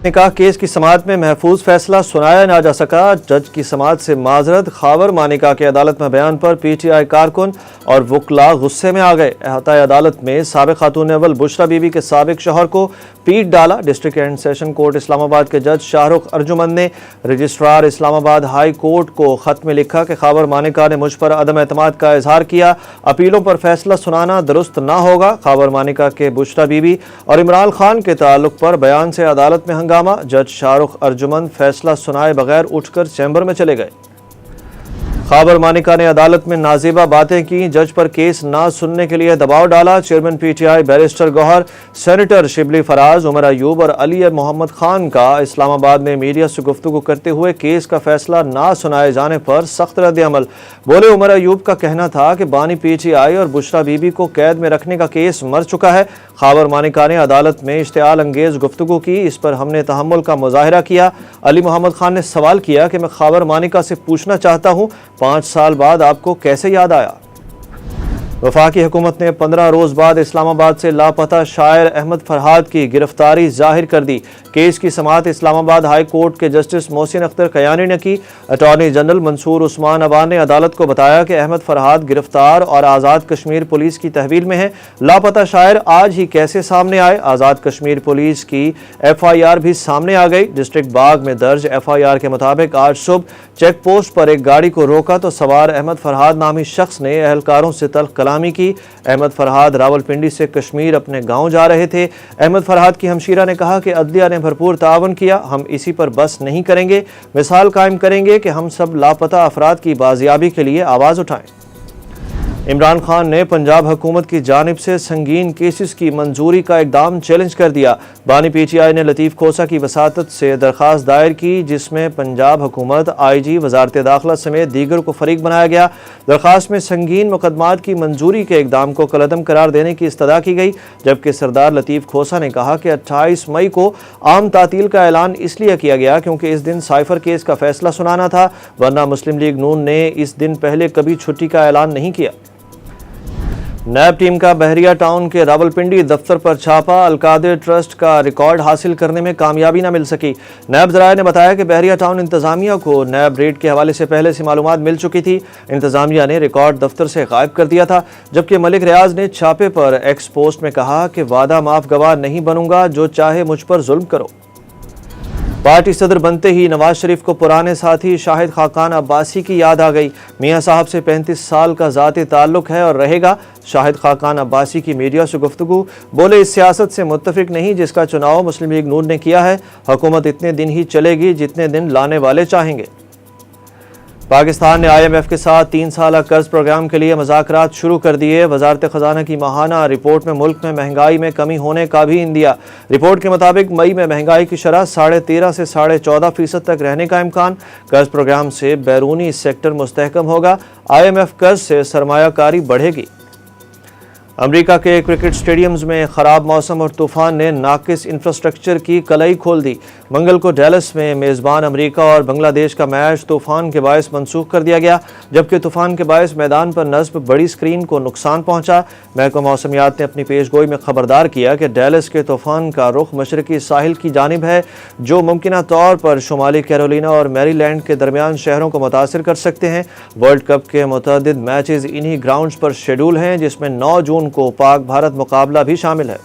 نے کہا کیس کی سماعت میں محفوظ فیصلہ سنایا نہ جا سکا۔ جج کی سماعت سے معذرت۔ خاور مانیکا کے عدالت میں بیان پر پی ٹی آئی کارکن اور وکلاء غصے میں آ گئے۔ احاطۂ عدالت میں سابق خاتون اول بشرا بی بی کے سابق شوہر کو پیٹ ڈالا۔ ڈسٹرکٹ اینڈ سیشن کورٹ اسلام آباد کے جج شاہ رخ ارجمند نے رجسٹرار اسلام آباد ہائی کورٹ کو خط میں لکھا کہ خاور مانیکا نے مجھ پر عدم اعتماد کا اظہار کیا۔ اپیلوں پر فیصلہ سنانا درست نہ ہوگا۔ خاور مانیکا کے بشرا بی بی اور عمران خان کے تعلق پر بیان سے عدالت میں ہنگامہ۔ جج شاہ رخ ارجمند فیصلہ سنائے بغیر اٹھ کر چیمبر میں چلے گئے۔ خاور مانیکا نے عدالت میں نازیبہ باتیں کی۔ جج پر کیس نہ سننے کے لیے دباؤ ڈالا۔ Chairman P T I barrister Gohar, senator Shibli Faraz, Omar Ayub اور علی محمد خان کا اسلام آباد میں میڈیا سے گفتگو کرتے ہوئے کیس کا فیصلہ نہ سنائے جانے پر سخت رد عمل۔ بولے عمر ایوب کا کہنا تھا کہ بانی پی ٹی آئی اور بشرا بی بی کو قید میں رکھنے کا کیس مر چکا ہے۔ خاور مانیکا نے عدالت میں اشتعال انگیز گفتگو کی، اس پر ہم نے تحمل کا مظاہرہ کیا۔ علی محمد خان نے سوال کیا کہ میں خاور مانیکا سے پوچھنا چاہتا ہوں 5 سال بعد آپ کو کیسے یاد آیا؟ وفاقی حکومت نے 15 روز بعد اسلام آباد سے لاپتہ شاعر احمد فرحاد کی گرفتاری ظاہر کر دی۔ کیس کی سماعت اسلام آباد ہائی کورٹ کے جسٹس محسن اختر کیانی نے کی۔ اٹارنی جنرل منصور عثمان عوان نے عدالت کو بتایا کہ احمد فرحاد گرفتار اور آزاد کشمیر پولیس کی تحویل میں ہے۔ لاپتہ شاعر آج ہی کیسے سامنے آئے؟ آزاد کشمیر پولیس کی ایف آئی آر بھی سامنے آ گئی۔ ڈسٹرکٹ باغ میں درج ایف آئی آر کے مطابق آج صبح چیک پوسٹ پر ایک گاڑی کو روکا تو سوار احمد فرحاد نامی شخص نے اہلکاروں سے تلخ کلامی کی۔ احمد فرحاد راولپنڈی سے کشمیر اپنے گاؤں جا رہے تھے۔ احمد فرحاد کی ہمشیرہ نے کہا کہ عدلیہ نے بھرپور تعاون کیا، ہم اسی پر بس نہیں کریں گے، مثال قائم کریں گے کہ ہم سب لاپتہ افراد کی بازیابی کے لیے آواز اٹھائیں۔ عمران خان نے پنجاب حکومت کی جانب سے سنگین کیسز کی منظوری کا اقدام چیلنج کر دیا۔ بانی پی ٹی آئی نے لطیف کھوسہ کی وساطت سے درخواست دائر کی جس میں پنجاب حکومت، آئی جی، وزارت داخلہ سمیت دیگر کو فریق بنایا گیا۔ درخواست میں سنگین مقدمات کی منظوری کے اقدام کو کالعدم قرار دینے کی استدعا کی گئی، جبکہ سردار لطیف کھوسہ نے کہا کہ 28 مئی کو عام تعطیل کا اعلان اس لیے کیا گیا کیونکہ اس دن سائفر کیس کا فیصلہ سنانا تھا، ورنہ مسلم لیگ نون نے اس دن پہلے کبھی چھٹی کا اعلان نہیں کیا۔ نیب ٹیم کا بحریہ ٹاؤن کے راولپنڈی دفتر پر چھاپا، القادر ٹرسٹ کا ریکارڈ حاصل کرنے میں کامیابی نہ مل سکی۔ نیب ذرائع نے بتایا کہ بحریہ ٹاؤن انتظامیہ کو نیب ریڈ کے حوالے سے پہلے سے معلومات مل چکی تھی۔ انتظامیہ نے ریکارڈ دفتر سے غائب کر دیا تھا، جبکہ ملک ریاض نے چھاپے پر ایکس پوسٹ میں کہا کہ وعدہ معاف گواہ نہیں بنوں گا، جو چاہے مجھ پر ظلم کرو۔ پارٹی صدر بنتے ہی نواز شریف کو پرانے ساتھی شاہد خاقان عباسی کی یاد آ گئی۔ میاں صاحب سے 35 سال کا ذاتی تعلق ہے اور رہے گا۔ شاہد خاقان عباسی کی میڈیا سے گفتگو، بولے اس سیاست سے متفق نہیں جس کا چناؤ مسلم لیگ نون نے کیا ہے، حکومت اتنے دن ہی چلے گی جتنے دن لانے والے چاہیں گے۔ پاکستان نے آئی ایم ایف کے ساتھ 3 سالہ قرض پروگرام کے لیے مذاکرات شروع کر دیے۔ وزارت خزانہ کی ماہانہ رپورٹ میں ملک میں مہنگائی میں کمی ہونے کا بھی اندیا۔ رپورٹ کے مطابق مئی میں مہنگائی کی شرح 13.5 سے 14.5% تک رہنے کا امکان۔ قرض پروگرام سے بیرونی سیکٹر مستحکم ہوگا، آئی ایم ایف قرض سے سرمایہ کاری بڑھے گی۔ امریکہ کے کرکٹ سٹیڈیمز میں خراب موسم اور طوفان نے ناقص انفراسٹرکچر کی کلائی کھول دی۔ منگل کو ڈیلس میں میزبان امریکہ اور بنگلہ دیش کا میچ طوفان کے باعث منسوخ کر دیا گیا، جبکہ طوفان کے باعث میدان پر نصب بڑی سکرین کو نقصان پہنچا۔ محکمہ موسمیات نے اپنی پیش گوئی میں خبردار کیا کہ ڈیلس کے طوفان کا رخ مشرقی ساحل کی جانب ہے، جو ممکنہ طور پر شمالی کیرولینا اور میری لینڈ کے درمیان شہروں کو متاثر کر سکتے ہیں۔ ورلڈ کپ کے متعدد میچز انہی گراؤنڈز پر شیڈول ہیں، جس میں 9 جون کو پاک بھارت مقابلہ بھی شامل ہے۔